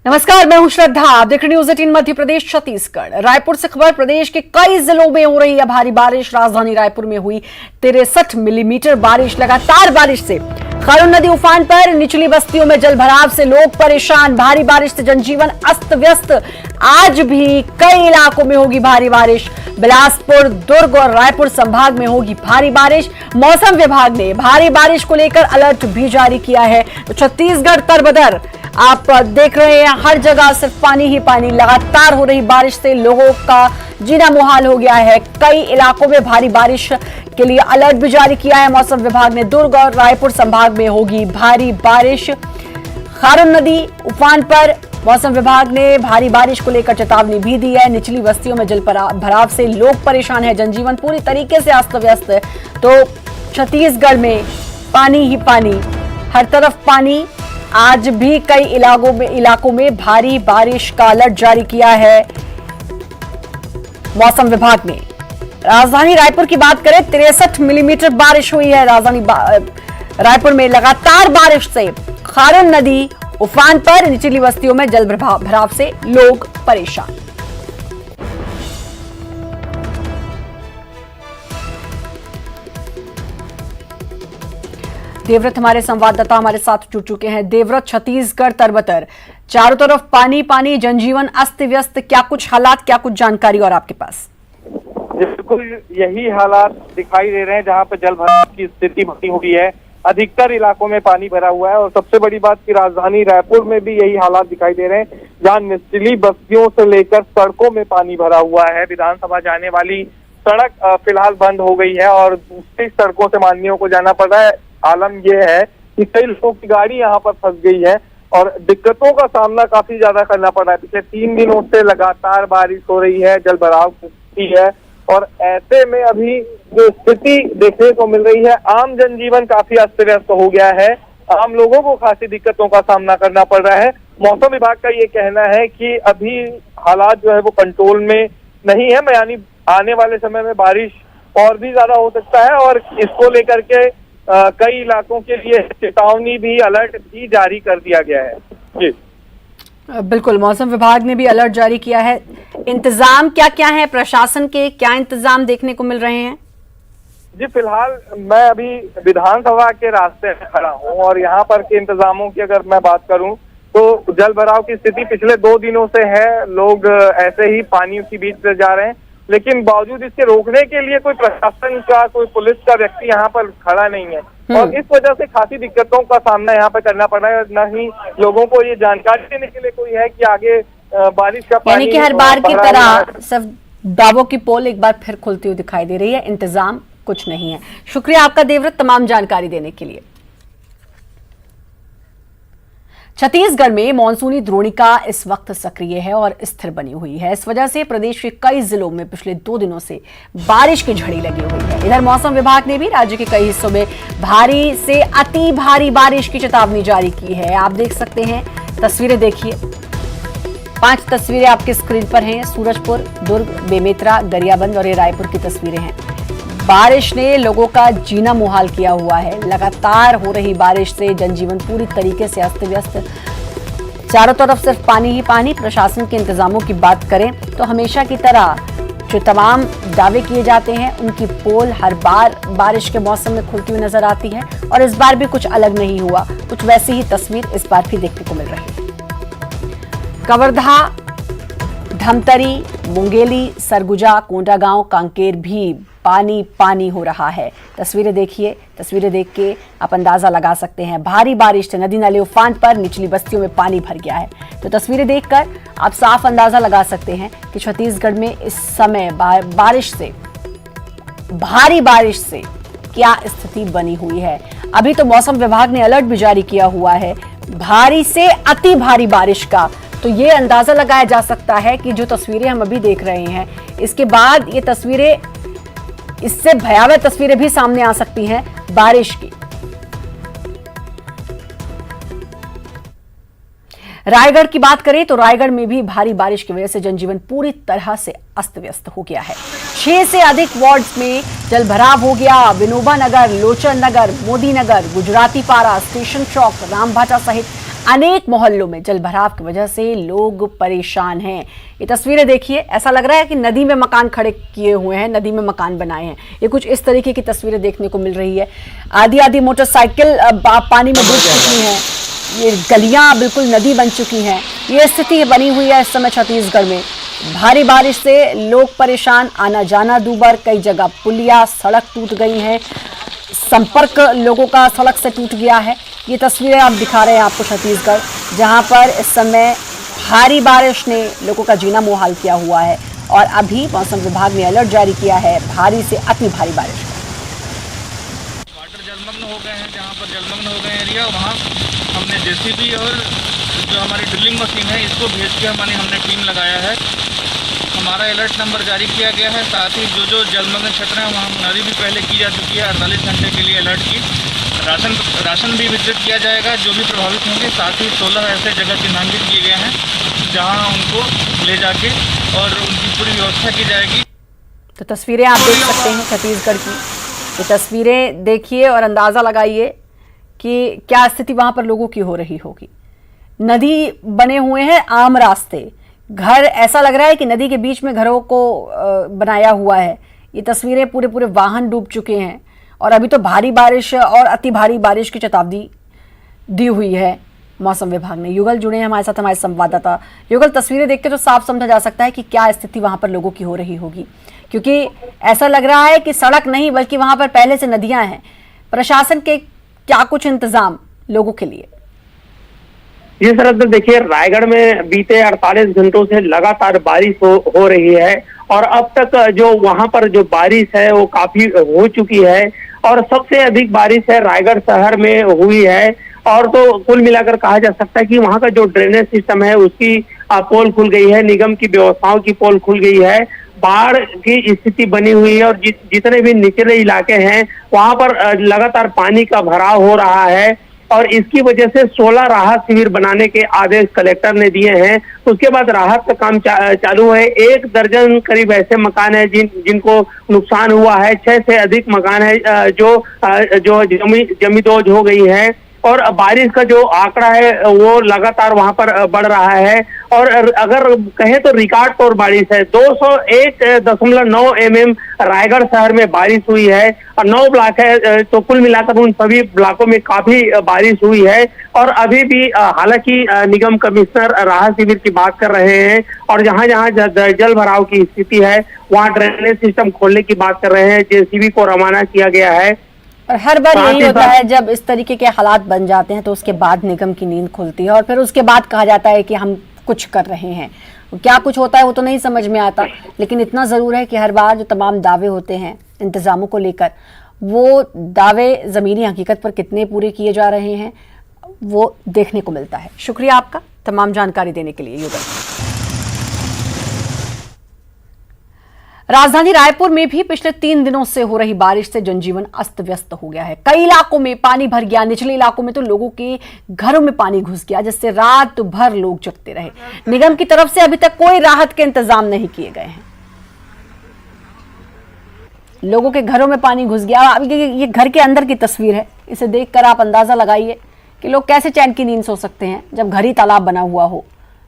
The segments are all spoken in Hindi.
नमस्कार, मैं हूं श्रद्धा। आप देख रहे न्यूज 18 मध्य प्रदेश छत्तीसगढ़। रायपुर से खबर। प्रदेश के कई जिलों में हो रही है भारी बारिश। राजधानी रायपुर में हुई 63 मिलीमीटर बारिश। लगातार बारिश से खारून नदी उफान पर। निचली बस्तियों में जल भराव से लोग परेशान। भारी बारिश से जनजीवन अस्त व्यस्त। आज भी कई इलाकों में होगी भारी बारिश। बिलासपुर, दुर्ग और रायपुर संभाग में होगी भारी बारिश। मौसम विभाग ने भारी बारिश को लेकर अलर्ट भी जारी किया है। तो छत्तीसगढ़ तरबदर आप देख रहे हैं, हर जगह सिर्फ पानी ही पानी। लगातार हो रही बारिश से लोगों का जीना मुहाल हो गया है। कई इलाकों में भारी बारिश के लिए अलर्ट भी जारी किया है मौसम विभाग ने। दुर्ग और रायपुर संभाग में होगी भारी बारिश। खारून नदी उफान पर। मौसम विभाग ने भारी बारिश को लेकर चेतावनी भी दी है। निचली बस्तियों में जल भराव से लोग परेशान है। जनजीवन पूरी तरीके से अस्त व्यस्त है। तो छत्तीसगढ़ में पानी ही पानी, हर तरफ पानी। आज भी कई इलाकों में भारी बारिश का अलर्ट जारी किया है मौसम विभाग ने। राजधानी रायपुर की बात करें, 63 मिलीमीटर बारिश हुई है राजधानी रायपुर में। लगातार बारिश से खारून नदी उफान पर। निचली बस्तियों में जल भराव से लोग परेशान। देवव्रत हमारे संवाददाता हमारे साथ जुड़ चुके हैं। देवव्रत, छत्तीसगढ़ तरबतर, चारों तरफ पानी पानी, जनजीवन अस्त व्यस्त। क्या कुछ हालात, क्या कुछ जानकारी और आपके पास? बिल्कुल यही हालात दिखाई दे रहे हैं जहां पर जल भराव की स्थिति बनी हुई है। अधिकतर इलाकों में पानी भरा हुआ है और सबसे बड़ी बात की राजधानी रायपुर में भी यही हालात दिखाई दे रहे हैं, जहां निचली बस्तियों से लेकर सड़कों में पानी भरा हुआ है। विधानसभा जाने वाली सड़क फिलहाल बंद हो गई है और दूसरी सड़कों से माननीयों को जाना पड़ रहा है। आलम यह है कि कई लोगों की गाड़ी यहाँ पर फंस गई है और दिक्कतों का सामना काफी ज्यादा करना पड़ रहा है। पिछले 3 दिनों से लगातार बारिश हो रही है, जल भराव की स्थिति है और ऐसे में अभी जो स्थिति देखने को मिल रही है, आम जनजीवन काफी अस्त व्यस्त हो गया है। आम लोगों को खासी दिक्कतों का सामना करना पड़ रहा है। मौसम विभाग का ये कहना है कि अभी हालात जो है वो कंट्रोल में नहीं है, यानी आने वाले समय में बारिश और भी ज्यादा हो सकता है और इसको लेकर के कई इलाकों के लिए चेतावनी भी, अलर्ट भी जारी कर दिया गया है। जी बिल्कुल, मौसम विभाग ने भी अलर्ट जारी किया है। इंतजाम क्या क्या है, प्रशासन के क्या इंतजाम देखने को मिल रहे हैं? जी फिलहाल मैं अभी विधानसभा के रास्ते में खड़ा हूँ और यहाँ पर के इंतजामों की अगर मैं बात करूँ तो जल भराव की स्थिति पिछले 2 दिनों से है। लोग ऐसे ही पानी के बीच से जा रहे हैं, लेकिन बावजूद इसके रोकने के लिए कोई प्रशासन का, कोई पुलिस का व्यक्ति यहाँ पर खड़ा नहीं है और इस वजह से खासी दिक्कतों का सामना यहाँ पर करना पड़ रहा है। न ही लोगों को ये जानकारी देने के लिए कोई है कि आगे बारिश का पानी, यानी कि हर बार की तरह सिर्फ दावों की पोल एक बार फिर खुलती हुई दिखाई दे रही है। इंतजाम कुछ नहीं है। शुक्रिया आपका देवव्रत, तमाम जानकारी देने के लिए। छत्तीसगढ़ में मानसूनी द्रोणिका इस वक्त सक्रिय है और स्थिर बनी हुई है। इस वजह से प्रदेश के कई जिलों में पिछले 2 दिनों से बारिश की झड़ी लगी हुई है। इधर मौसम विभाग ने भी राज्य के कई हिस्सों में भारी से अति भारी बारिश की चेतावनी जारी की है। आप देख सकते हैं, तस्वीरें देखिए। 5 तस्वीरें आपके स्क्रीन पर हैं। सूरजपुर, दुर्ग, बेमेतरा, गरियाबंद और ये रायपुर की तस्वीरें हैं। बारिश ने लोगों का जीना मुहाल किया हुआ है। लगातार हो रही बारिश से जनजीवन पूरी तरीके से अस्त व्यस्त। चारों तरफ सिर्फ पानी ही पानी। प्रशासन के इंतजामों की बात करें तो हमेशा की तरह जो तमाम दावे किए जाते हैं उनकी पोल हर बार बारिश के मौसम में खुलती हुई नजर आती है और इस बार भी कुछ अलग नहीं हुआ। कुछ वैसी ही तस्वीर इस बार भी देखने को मिल रही है। कवर्धा, धमतरी, मुंगेली, सरगुजा, कोंडागांव, कांकेर भी पानी पानी हो रहा है। तस्वीरें देखिए। तस्वीरें देख के आप अंदाजा लगा सकते हैं। भारी बारिश से नदी नाले उफान पर। निचली बस्तियों में पानी भर गया है। तो तस्वीरें देखकर आप साफ अंदाजा लगा सकते हैं कि छत्तीसगढ़ में इस समय बारिश से, भारी बारिश से क्या स्थिति बनी हुई है। अभी तो मौसम विभाग ने अलर्ट भी जारी किया हुआ है भारी से अति भारी बारिश का। तो ये अंदाजा लगाया जा सकता है कि जो तस्वीरें हम अभी देख रहे हैं, इसके बाद ये तस्वीरें, इससे भयावह तस्वीरें भी सामने आ सकती हैं बारिश की। रायगढ़ की बात करें तो रायगढ़ में भी भारी बारिश की वजह से जनजीवन पूरी तरह से अस्त व्यस्त हो गया है। 6 से अधिक वार्ड्स में जल भराव हो गया। विनोबा नगर, लोचन नगर, मोदी नगर, गुजराती पारा, स्टेशन चौक, रामभाटा सहित अनेक मोहल्लों में जलभराव की वजह से लोग परेशान हैं। ये तस्वीरें देखिए, ऐसा लग रहा है कि नदी में मकान खड़े किए हुए हैं, नदी में मकान बनाए हैं। ये कुछ इस तरीके की तस्वीरें देखने को मिल रही है। आधी मोटरसाइकिल पानी में डूब चुकी हैं, ये गलियां बिल्कुल नदी बन चुकी हैं। ये स्थिति बनी हुई है इस समय छत्तीसगढ़ में। भारी बारिश से लोग परेशान, आना जाना दूभर, कई जगह पुलिया सड़क टूट गई हैं, संपर्क लोगों का सड़क से टूट गया है। ये तस्वीरें आप दिखा रहे हैं आपको छत्तीसगढ़, जहां पर इस समय भारी बारिश ने लोगों का जीना मुहाल किया हुआ है और अभी मौसम विभाग ने अलर्ट जारी किया है भारी से अति भारी बारिश का। वाटर जलमग्न हो गए हैं, जहाँ पर जलमग्न हो गए एरिया वहाँ हमने जेसीबी और जो हमारी ड्रिलिंग मशीन है इसको भेज के हमने टीम लगाया है। हमारा अलर्ट नंबर जारी किया गया है। साथ ही जो जलमग्न क्षेत्र हैं वहाँ मुनादी भी पहले की जा चुकी है 48 घंटे के लिए अलर्ट की। राशन भी वितरित किया जाएगा जो भी प्रभावित होंगे। साथ ही 16 ऐसे जगह चिन्हांकित किए गए हैं जहाँ उनको ले जाके और उनकी पूरी व्यवस्था की जाएगी। तो तस्वीरें आप देख सकते हैं छत्तीसगढ़ की। ये तस्वीरें देखिए और अंदाजा लगाइए कि क्या स्थिति वहां पर लोगों की हो रही होगी। नदी बने हुए हैं, आम रास्ते, घर, ऐसा लग रहा है कि नदी के बीच में घरों को बनाया हुआ है। ये तस्वीरें पूरे वाहन डूब चुके हैं और अभी तो भारी बारिश और अति भारी बारिश की चेतावनी दी हुई है मौसम विभाग ने। युगल जुड़े हैं हमारे साथ, हमारे संवाददाता। युगल, तस्वीरें देख के तो साफ समझा जा सकता है कि क्या स्थिति वहां पर लोगों की हो रही होगी, क्योंकि ऐसा लग रहा है कि सड़क नहीं बल्कि वहां पर पहले से नदियां हैं। प्रशासन के क्या कुछ इंतजाम लोगों के लिए? जी सर, अंदर देखिए, रायगढ़ में बीते 48 घंटों से लगातार बारिश हो रही है और अब तक जो वहां पर जो बारिश है वो काफी हो चुकी है और सबसे अधिक बारिश है रायगढ़ शहर में हुई है। और तो कुल मिलाकर कहा जा सकता है कि वहां का जो ड्रेनेज सिस्टम है उसकी पोल खुल गई है, निगम की व्यवस्थाओं की पोल खुल गई है, बाढ़ की स्थिति बनी हुई है और जितने भी निचले इलाके हैं वहां पर लगातार पानी का भराव हो रहा है और इसकी वजह से 16 राहत शिविर बनाने के आदेश कलेक्टर ने दिए हैं। उसके बाद राहत का काम चालू है। 1 दर्जन करीब ऐसे मकान है जिनको नुकसान हुआ है। 6 से अधिक मकान है जो जमींदोज हो गई है और बारिश का जो आंकड़ा है वो लगातार वहां पर बढ़ रहा है और अगर कहें तो रिकॉर्ड तोड़ बारिश है। 201.9 mm रायगढ़ शहर में बारिश हुई है और 9 ब्लॉक है, तो कुल मिलाकर उन सभी ब्लॉकों में काफी बारिश हुई है और अभी भी हालांकि निगम कमिश्नर राहत शिविर की बात कर रहे हैं और जहां जहां जल भराव की स्थिति है वहां ड्रेनेज सिस्टम खोलने की बात कर रहे हैं। जेसीबी को रवाना किया गया है और हर बार यही होता है, जब इस तरीके के हालात बन जाते हैं तो उसके बाद निगम की नींद खुलती है और फिर उसके बाद कहा जाता है कि हम कुछ कर रहे हैं। क्या कुछ होता है वो तो नहीं समझ में आता, लेकिन इतना जरूर है कि हर बार जो तमाम दावे होते हैं इंतजामों को लेकर, वो दावे जमीनी हकीकत पर कितने पूरे किए जा रहे हैं वो देखने को मिलता है। शुक्रिया आपका तमाम जानकारी देने के लिए युगल। राजधानी रायपुर में भी पिछले 3 दिनों से हो रही बारिश से जनजीवन अस्त व्यस्त हो गया है। कई इलाकों में पानी भर गया, निचले इलाकों में तो लोगों के घरों में पानी घुस गया, जिससे रात भर लोग जगते रहे। निगम की तरफ से अभी तक कोई राहत के इंतजाम नहीं किए गए हैं। लोगों के घरों में पानी घुस गया। अब ये घर के अंदर की तस्वीर है, इसे देखकर आप अंदाजा लगाइए कि लोग कैसे चैन की नींद सो सकते हैं जब घर ही तालाब बना हुआ हो।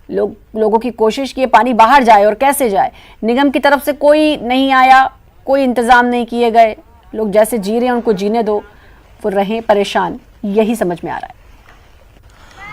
लोगों की कोशिश की पानी बाहर जाए और कैसे जाए। निगम की तरफ से कोई नहीं आया, कोई इंतजाम नहीं किए गए। लोग जैसे जी रहे हैं उनको जीने दो, वो रहें परेशान, यही समझ में आ रहा है।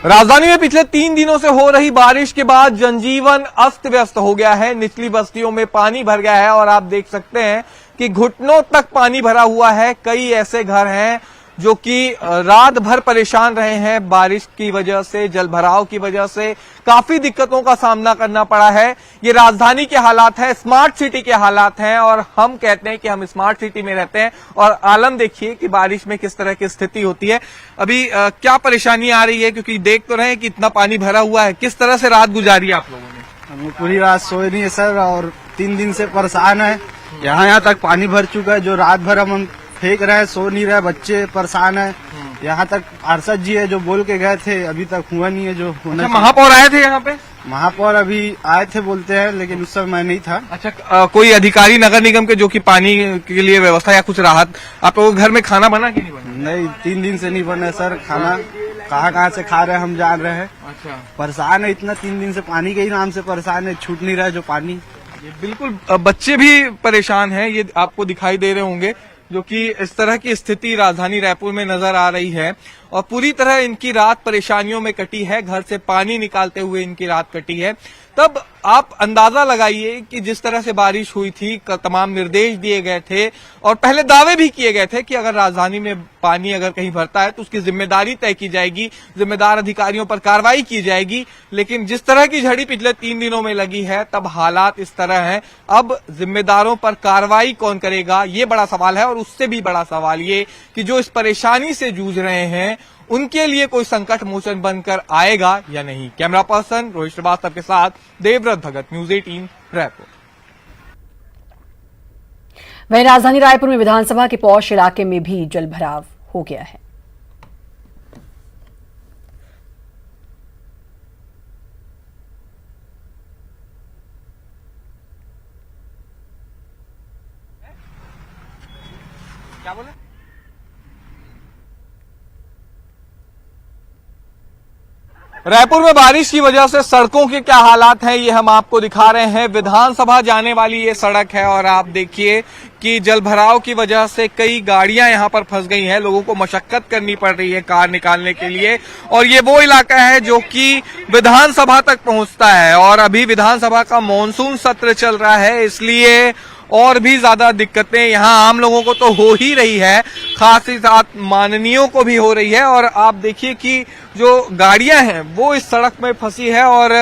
राजधानी में पिछले 3 दिनों से हो रही बारिश के बाद जनजीवन अस्त व्यस्त हो गया है। निचली बस्तियों में पानी भर गया है और आप देख सकते हैं कि घुटनों तक पानी भरा हुआ है। कई ऐसे घर हैं जो कि रात भर परेशान रहे हैं बारिश की वजह से, जल भराव की वजह से काफी दिक्कतों का सामना करना पड़ा है। ये राजधानी के हालात हैं, स्मार्ट सिटी के हालात हैं और हम कहते हैं कि हम स्मार्ट सिटी में रहते हैं और आलम देखिए कि बारिश में किस तरह की स्थिति होती है। अभी क्या परेशानी आ रही है, क्योंकि देख तो रहे हैं कि इतना पानी भरा हुआ है। किस तरह से रात गुजारी आप लोगों ने? हम पूरी रात सोए नहीं है सर और 3 दिन से परेशान है। यहाँ तक पानी भर चुका है, जो रात भर हम फेंक रहे हैं, सो नहीं रहे, बच्चे परेशान है। यहाँ तक पार्षद जी है जो बोल के गए थे, अभी तक हुआ नहीं है जो होना। अच्छा, महापौर आए थे यहाँ पे? महापौर अभी आए थे बोलते हैं, लेकिन उस समय मैं नहीं था। अच्छा, कोई अधिकारी नगर निगम के जो कि पानी के लिए व्यवस्था या कुछ राहत, आप लोगों के घर में खाना बना कि नहीं बना? नहीं, 3 दिन से नहीं बना है सर खाना। कहाँ से खा रहे हैं हम जान रहे हैं। अच्छा, परेशान है इतना, 3 दिन से पानी के ही नाम से परेशान है, छूट नहीं रहा है जो पानी। ये बिल्कुल बच्चे भी परेशान हैं, ये आपको दिखाई दे रहे होंगे, जो कि इस तरह की स्थिति राजधानी रायपुर में नजर आ रही है और पूरी तरह इनकी रात परेशानियों में कटी है। घर से पानी निकालते हुए इनकी रात कटी है। तब आप अंदाजा लगाइए कि जिस तरह से बारिश हुई थी, तमाम निर्देश दिए गए थे और पहले दावे भी किए गए थे कि अगर राजधानी में पानी अगर कहीं भरता है तो उसकी जिम्मेदारी तय की जाएगी, जिम्मेदार अधिकारियों पर कार्रवाई की जाएगी। लेकिन जिस तरह की झड़ी पिछले 3 दिनों में लगी है, तब हालात इस तरह हैं। अब जिम्मेदारों पर कार्रवाई कौन करेगा, ये बड़ा सवाल है। और उससे भी बड़ा सवाल ये कि जो इस परेशानी से जूझ रहे हैं उनके लिए कोई संकट मोचन बनकर आएगा या नहीं। कैमरा पर्सन रोहित श्रीवास्तव के साथ देवव्रत भगत, न्यूज 18 रायपुर। वहीं राजधानी रायपुर में विधानसभा के पौष इलाके में भी जलभराव हो गया है। क्या बोले? रायपुर में बारिश की वजह से सड़कों के क्या हालात हैं, ये हम आपको दिखा रहे हैं। विधानसभा जाने वाली ये सड़क है और आप देखिए कि जलभराव की वजह से कई गाड़ियां यहां पर फंस गई हैं। लोगों को मशक्कत करनी पड़ रही है कार निकालने के लिए। और ये वो इलाका है जो कि विधानसभा तक पहुंचता है और अभी विधानसभा का मॉनसून सत्र चल रहा है, इसलिए और भी ज्यादा दिक्कतें यहां आम लोगों को तो हो ही रही है, खास ही साथ माननीयों को भी हो रही है। और आप देखिए कि जो गाड़ियां हैं वो इस सड़क में फंसी है और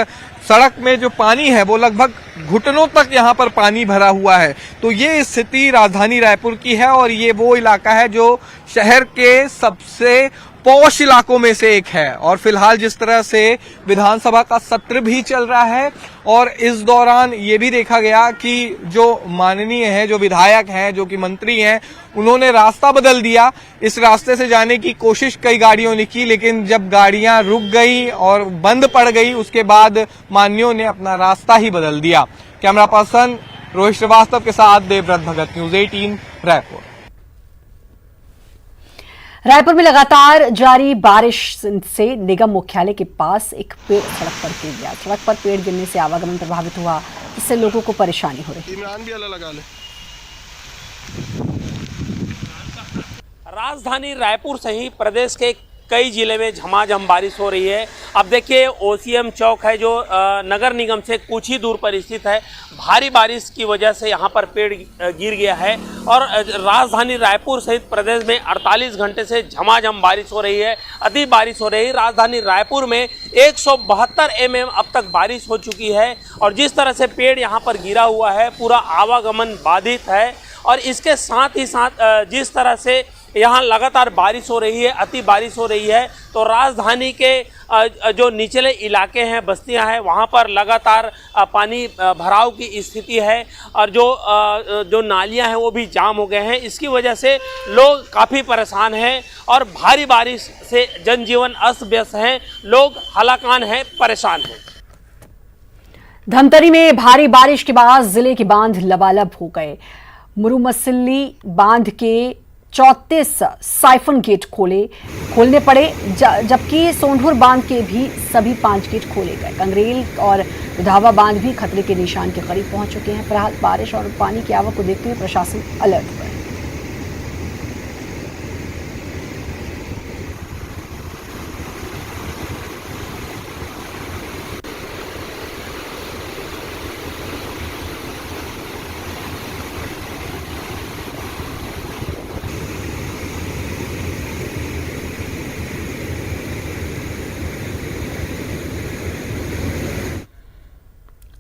सड़क में जो पानी है वो लगभग घुटनों तक यहां पर पानी भरा हुआ है। तो ये स्थिति राजधानी रायपुर की है और ये वो इलाका है जो शहर के सबसे पौष इलाकों में से एक है। और फिलहाल जिस तरह से विधानसभा का सत्र भी चल रहा है और इस दौरान ये भी देखा गया कि जो माननीय है, जो विधायक हैं, जो कि मंत्री हैं, उन्होंने रास्ता बदल दिया। इस रास्ते से जाने की कोशिश कई गाड़ियों ने की, लेकिन जब गाड़ियां रुक गई और बंद पड़ गई उसके बाद माननीयों ने अपना रास्ता ही बदल दिया। कैमरा पर्सन रोहित श्रीवास्तव के साथ देवव्रत भगत, न्यूज 18 रायपुर। रायपुर में लगातार जारी बारिश से निगम मुख्यालय के पास एक पेड़ सड़क पर गिर गया। सड़क पर पेड़ गिरने से आवागमन प्रभावित हुआ, इससे लोगों को परेशानी हो रही है। राजधानी रायपुर से ही प्रदेश के कई जिले में झमाझम बारिश हो रही है। अब देखिए ओसीएम चौक है जो नगर निगम से कुछ ही दूर पर स्थित है। भारी बारिश की वजह से यहाँ पर पेड़ गिर गया है और राजधानी रायपुर सहित प्रदेश में 48 घंटे से झमाझम बारिश हो रही है, अति बारिश हो रही है। राजधानी रायपुर में 172 mm अब तक बारिश हो चुकी है और जिस तरह से पेड़ यहाँ पर गिरा हुआ है, पूरा आवागमन बाधित है। और इसके साथ ही साथ जिस तरह से यहाँ लगातार बारिश हो रही है, अति बारिश हो रही है, तो राजधानी के जो निचले इलाके हैं, बस्तियां हैं, वहाँ पर लगातार पानी भराव की स्थिति है और जो नालियां हैं वो भी जाम हो गए हैं। इसकी वजह से लोग काफ़ी परेशान हैं और भारी बारिश से जनजीवन अस्त व्यस्त है, लोग हलाकान हैं, परेशान हैं। धमतरी में भारी बारिश के बाद जिले के बांध लबालब हो गए। मुरुमसिल्ली बांध के 34 साइफन गेट खोलने पड़े, जबकि सोंढूर बांध के भी सभी 5 गेट खोले गए। कंगरेल और दुधावा बांध भी खतरे के निशान के करीब पहुंच चुके हैं। फिलहाल बारिश और पानी की आवक को देखते हुए प्रशासन अलर्ट पर है।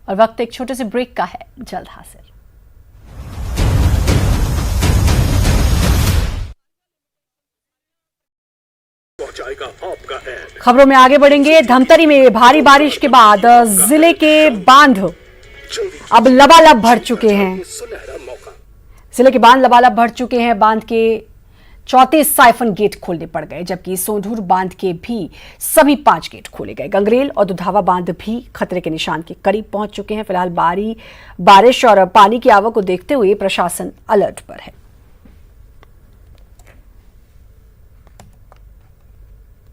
और वक्त एक छोटे से ब्रेक का है, जल्द हाजिर। खबरों में आगे बढ़ेंगे। धमतरी में भारी बारिश के बाद जिले के बांध अब लबालब भर चुके हैं। जिले के बांध लबालब भर चुके हैं। बांध के 34 साइफन गेट खोलने पड़ गए, जबकि सोंढूर बांध के भी सभी 5 गेट खोले गए। गंगरेल और दुधावा बांध भी खतरे के निशान के करीब पहुंच चुके हैं। फिलहाल बारिश और पानी की आवक को देखते हुए प्रशासन अलर्ट पर है।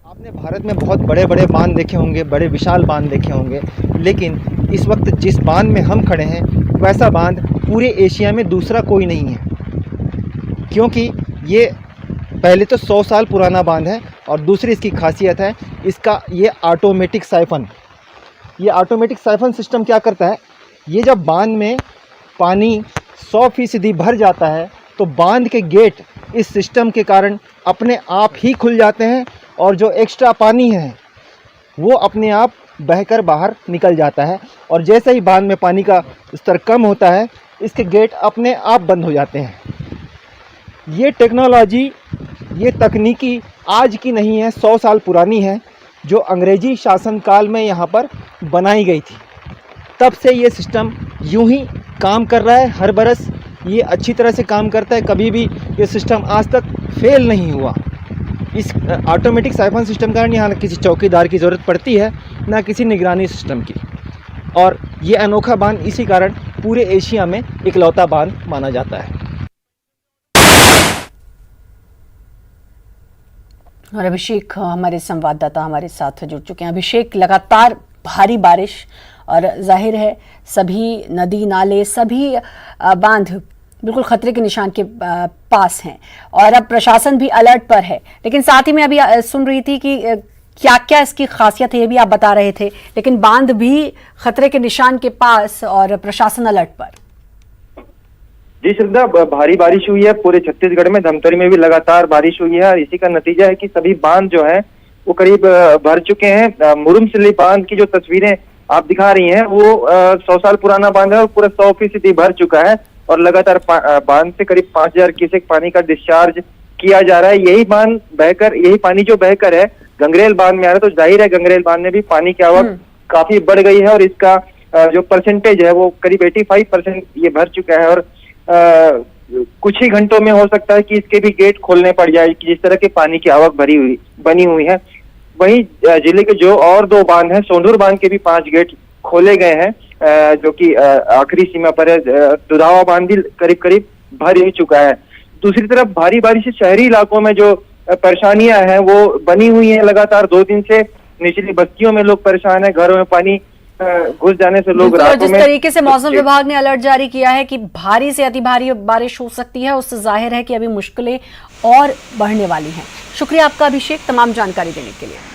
आप आपने भारत में बहुत बड़े बड़े बांध देखे होंगे, बड़े विशाल बांध देखे होंगे, लेकिन इस वक्त जिस बांध में हम खड़े हैं वैसा बांध पूरे एशिया में दूसरा कोई नहीं है। क्योंकि ये पहले तो 100 साल पुराना बांध है और दूसरी इसकी खासियत है इसका ये ऑटोमेटिक साइफन। ये ऑटोमेटिक साइफन सिस्टम क्या करता है, ये जब बांध में पानी 100% भर जाता है तो बांध के गेट इस सिस्टम के कारण अपने आप ही खुल जाते हैं और जो एक्स्ट्रा पानी है वो अपने आप बहकर बाहर निकल जाता है। और जैसे ही बांध में पानी का स्तर कम होता है इसके गेट अपने आप बंद हो जाते हैं। ये टेक्नोलॉजी, ये तकनीकी आज की नहीं है, 100 साल पुरानी है, जो अंग्रेजी शासनकाल में यहाँ पर बनाई गई थी। तब से ये सिस्टम यूं ही काम कर रहा है, हर बरस ये अच्छी तरह से काम करता है, कभी भी ये सिस्टम आज तक फेल नहीं हुआ। इस ऑटोमेटिक साइफन सिस्टम के कारण यहाँ न किसी चौकीदार की ज़रूरत पड़ती है, ना किसी निगरानी सिस्टम की। और ये अनोखा बांध इसी कारण पूरे एशिया में इकलौता बांध माना जाता है। और अभिषेक हमारे संवाददाता हमारे साथ जुड़ चुके हैं। अभिषेक, लगातार भारी बारिश और जाहिर है सभी नदी नाले सभी बांध बिल्कुल खतरे के निशान के पास हैं और अब प्रशासन भी अलर्ट पर है। लेकिन साथ ही मैं अभी सुन रही थी कि क्या क्या इसकी खासियत है ये भी आप बता रहे थे, लेकिन बांध भी खतरे के निशान के पास और प्रशासन अलर्ट पर। जी श्रद्धा, भारी बारिश हुई है पूरे छत्तीसगढ़ में, धमतरी में भी लगातार बारिश हुई है और इसी का नतीजा है कि सभी बांध जो है वो करीब भर चुके हैं। मुरुमसिल्ली बांध की जो तस्वीरें आप दिखा रही हैं वो 100 साल पुराना बांध है और पूरा 100% भर चुका है और लगातार बांध से करीब 5000 क्यूसेक पानी का डिस्चार्ज किया जा रहा है। यही बांध बहकर, यही पानी जो बहकर है गंगरेल बांध में आ रहा है, तो जाहिर है गंगरेल बांध में भी पानी की आवक काफी बढ़ गई है और इसका जो परसेंटेज है वो करीब 85% ये भर चुका है। और कुछ ही घंटों में हो सकता है कि इसके भी गेट खोलने पड़ जाए, कि जिस तरह के पानी की आवक बनी हुई है। वहीं जिले के जो और 2 बांध हैं, सोंढूर बांध के भी 5 गेट खोले गए हैं, जो कि आखिरी सीमा पर है। दुधावा बांध भी करीब करीब भर ही चुका है। दूसरी तरफ भारी बारिश से शहरी इलाकों में जो परेशानियां हैं वो बनी हुई हैं लगातार 2 दिन से। निचली बस्तियों में लोग परेशान हैं, घरों में पानी घुस जाने से लोग रातों जिस में, तरीके से मौसम विभाग ने अलर्ट जारी किया है कि भारी से अति भारी बारिश हो सकती है, उससे जाहिर है कि अभी मुश्किलें और बढ़ने वाली हैं। शुक्रिया आपका अभिषेक तमाम जानकारी देने के लिए।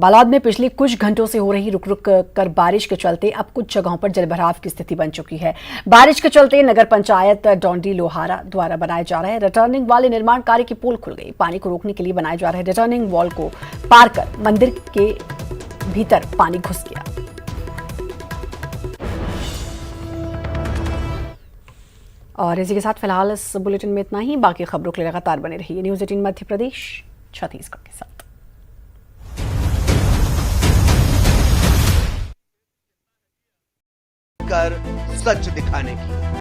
बालाद में पिछले कुछ घंटों से हो रही रुक रुक कर बारिश के चलते अब कुछ जगहों पर जलभराव की स्थिति बन चुकी है। बारिश के चलते नगर पंचायत डोंडी लोहारा द्वारा बनाए जा रहे रिटर्निंग वाले निर्माण कार्य की पोल खुल गई। पानी को रोकने के लिए बनाए जा रहे रिटर्निंग वॉल को पार कर मंदिर के भीतर पानी घुस गया। और इसी के साथ फिलहाल इस बुलेटिन में इतना ही। बाकी खबरों के लिए लगातार बने रहिए न्यूज़ 18 मध्य प्रदेश छत्तीसगढ़ के साथ। कर सच दिखाने की।